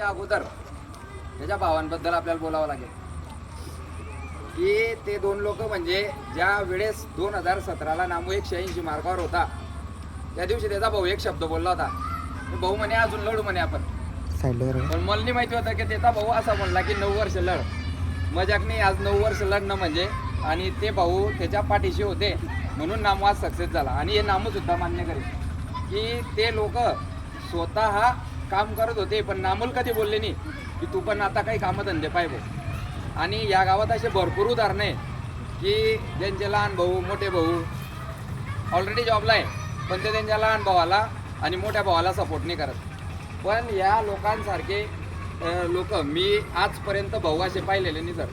त्याच्या अगोदर त्याच्या भावांबद्दल आपल्याला बोलावं लागेल की ते दोन लोक म्हणजे ज्या वेळेस 2017ला नामू 180 मार्कावर होता त्या दिवशी त्याचा भाऊ एक शब्द बोलला होता, भाऊ म्हणे अजून लढू म्हणे आपण. पण मला नाही माहिती होतं की त्याचा भाऊ असा म्हणला की 9 वर्ष लढ. मजाक नाही, आज 9 वर्ष लढणं म्हणजे. आणि ते भाऊ त्याच्या पाठीशी होते म्हणून नामू आज सक्सेस झाला. आणि हे नामू सुद्धा मान्य करेल की ते लोक स्वतः काम करत होते पण नामूल कधी बोलले नाही की तू पण आता काही कामधंदे पाहिजे. आणि या गावात असे भरपूर उदाहरणं आहे की ज्यांचे लहान भाऊ मोठे भाऊ ऑलरेडी जॉबला आहे पण ते त्यांच्या लहान भावाला आणि मोठ्या भावाला सपोर्ट नाही करत. पण या लोकांसारखे लोक मी आजपर्यंत भाऊ असे पाहिलेले नाही सर.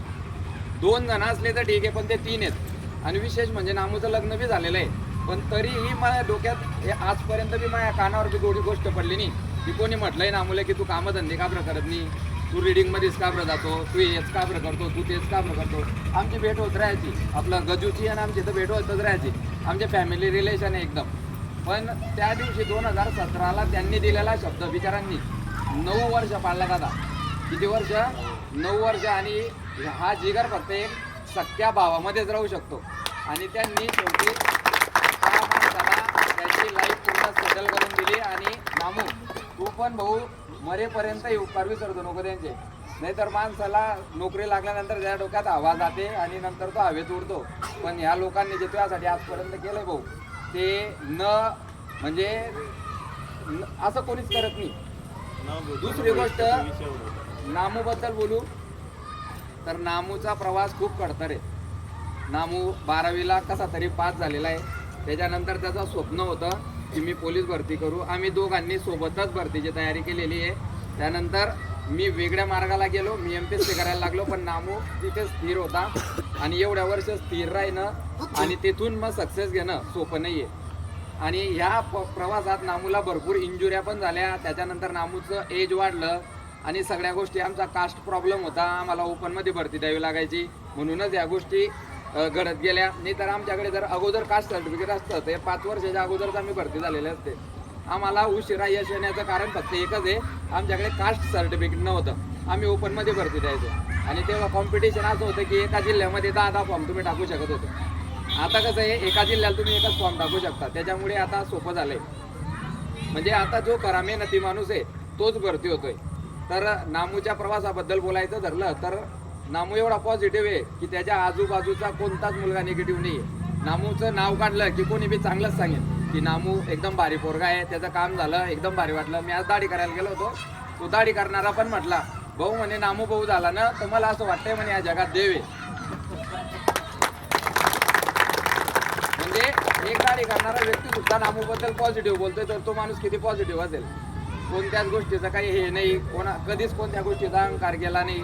2 जण असले तर ठीक आहे पण ते 3 आहेत. आणि विशेष म्हणजे नामूचं लग्न बी झालेलं आहे पण तरीही माझ्या डोक्यात हे आजपर्यंत बी माझ्या कानावर बी थोडी गोष्ट पडली नाही की कोणी म्हटलंय नामूला की तू कामधंदे का बरं करत नाही, तू रिडिंगमध्येच का बरं जातो, तू हेच का बरं करतो, तू तेच का बरं करतो. आमची भेट होत राहायची, आपलं गजूची आणि आमची तर भेट होतच राहायची. आमचे फॅमिली रिलेशन आहे एकदम. पण त्या दिवशी 2017ला त्यांनी दिलेला शब्द बिचारांनी 9 वर्ष पाळला दादा. किती वर्ष? 9 वर्ष. आणि हा जिगर फक्त एक सख्या भावामध्येच राहू शकतो. आणि त्यांनी शेवटी त्या माणसाला त्याची लाईफ पूर्ण सेटल करून दिली. आणि नामू तू पण भाऊ मरेपर्यंत उपकार विसरतो नको त्यांचे, नाहीतर माणसाला नोकरी लागल्यानंतर त्या डोक्यात हवा जाते आणि नंतर तो हवेत उडतो. पण ह्या लोकांनी जे तुझ्यासाठी आजपर्यंत केलंय भाऊ ते म्हणजे असं कोणीच करत नाही. दुसरी गोष्ट नामूबद्दल बोलू तर नामूचा प्रवास खूप खडतर आहे. नामू 12वीला कसा तरी पास झालेला आहे. त्याच्यानंतर त्याचं स्वप्न होतं की मी पोलीस भरती करू. आम्ही दोघांनी सोबतच भरतीची तयारी केलेली आहे. त्यानंतर मी वेगळ्या मार्गाला गेलो, मी MPSC करायला लागलो. पण नामू तिथे स्थिर होता आणि एवढ्या वर्ष स्थिर राहणं आणि तिथून मग सक्सेस घेणं सोपं नाही आहे. आणि ह्या प्रवासात नामूला भरपूर इंजुऱ्या पण झाल्या. त्याच्यानंतर नामूचं एज वाढलं आणि सगळ्या गोष्टी, आमचा कास्ट प्रॉब्लेम होता, आम्हाला ओपनमध्ये भरती द्यावी लागायची म्हणूनच या गोष्टी घडत गेल्या. नाही तर आमच्याकडे जर अगोदर कास्ट सर्टिफिकेट असतं ते 5 वर्षाच्या अगोदरच आम्ही भरती झालेले असते. आम्हाला उशिरा यश येण्याचं कारण फक्त एकच आहे, आमच्याकडे कास्ट सर्टिफिकेट नव्हतं. आम्ही ओपनमध्ये भरती द्यायचो आणि तेव्हा कॉम्पिटिशन असं होतं की एका जिल्ह्यामध्ये 10 फॉर्म तुम्ही टाकू शकत होते. आता कसं आहे, एका जिल्ह्याला तुम्ही एकच फॉर्म टाकू शकता. त्याच्यामुळे आता सोपं झालंय. म्हणजे आता जो खरा मेहनती माणूस आहे तोच भरती होतोय. तर नामूच्या प्रवासाबद्दल बोलायचं ठरलं तर नामू एवढा पॉझिटिव्ह आहे की त्याच्या आजूबाजूचा कोणताच मुलगा निगेटिव्ह नाही आहे. नामूचं नाव काढलं की कोणी बी चांगलंच सांगेल की नामू एकदम भारी पोरगा आहे, त्याचं काम झालं एकदम भारी वाटलं. मी आज दाढी करायला गेलो होतो, तो दाढी करणारा पण म्हटला भाऊ म्हणे नामू भाऊ झाला ना तर मला असं वाटतंय म्हणे या जगात देव आहे. म्हणजे एक दाढी करणारा व्यक्ती सुद्धा नामूबद्दल पॉझिटिव्ह बोलतोय तर तो माणूस किती पॉझिटिव्ह असेल. कोणत्याच गोष्टीचं काही हे नाही, कधीच कोणत्या गोष्टीचा अहंकार केला नाही.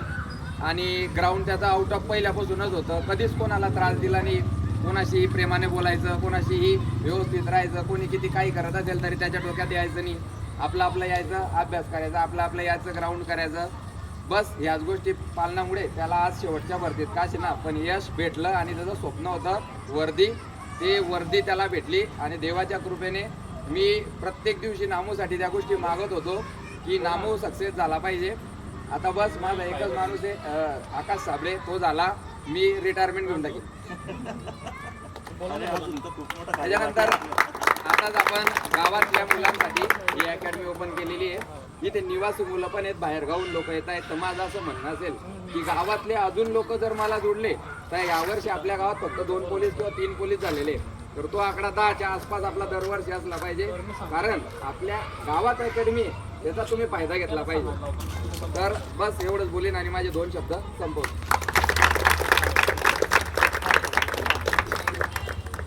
आणि ग्राउंड त्याचा आउट ऑफ पहिल्यापासूनच होतं. कधीच कोणाला त्रास दिला नाही. कोणाशी प्रेमाने बोलायचं, कोणाशीही व्यवस्थित राहायचं. कोणी किती काही करत असेल तरी त्याच्या डोक्यात यायचं नाही. आपलं यायचं, अभ्यास करायचा, आपलं यायचं, ग्राउंड करायचं. बस ह्याच गोष्टी पालनामुळे त्याला आज शेवटच्या भरतीत काशी ना पण यश भेटलं. आणि त्याचं स्वप्न होतं वर्दी, ते वर्दी त्याला भेटली. आणि देवाच्या कृपेने मी प्रत्येक दिवशी नामूसाठी त्या गोष्टी मागत होतो की नामू सक्सेस झाला पाहिजे. आता बस माझा एकच माणूस आहे आकाश साबळे, तो झाला, मी रिटायरमेंट घेऊन टाकेन. त्याच्यानंतर आताच आपण गावातल्या मुलांसाठी ही अकॅडमी ओपन केलेली आहे. इथे निवासी मुलं पण आहेत, बाहेर गावून लोक येत आहेत. तर माझं असं म्हणणं असेल की गावातले अजून लोक जर मला जोडले तर यावर्षी आपल्या गावात फक्त 2 पोलीस किंवा 3 पोलीस झालेले, तर तो आकडा 10च्या आसपास आपला दरवर्षी असला पाहिजे. कारण आपल्या गावात अकॅडमी त्याचा तुम्ही फायदा घेतला पाहिजे. तर बस एवढंच बोलेन आणि माझे 2 शब्द संपवतो.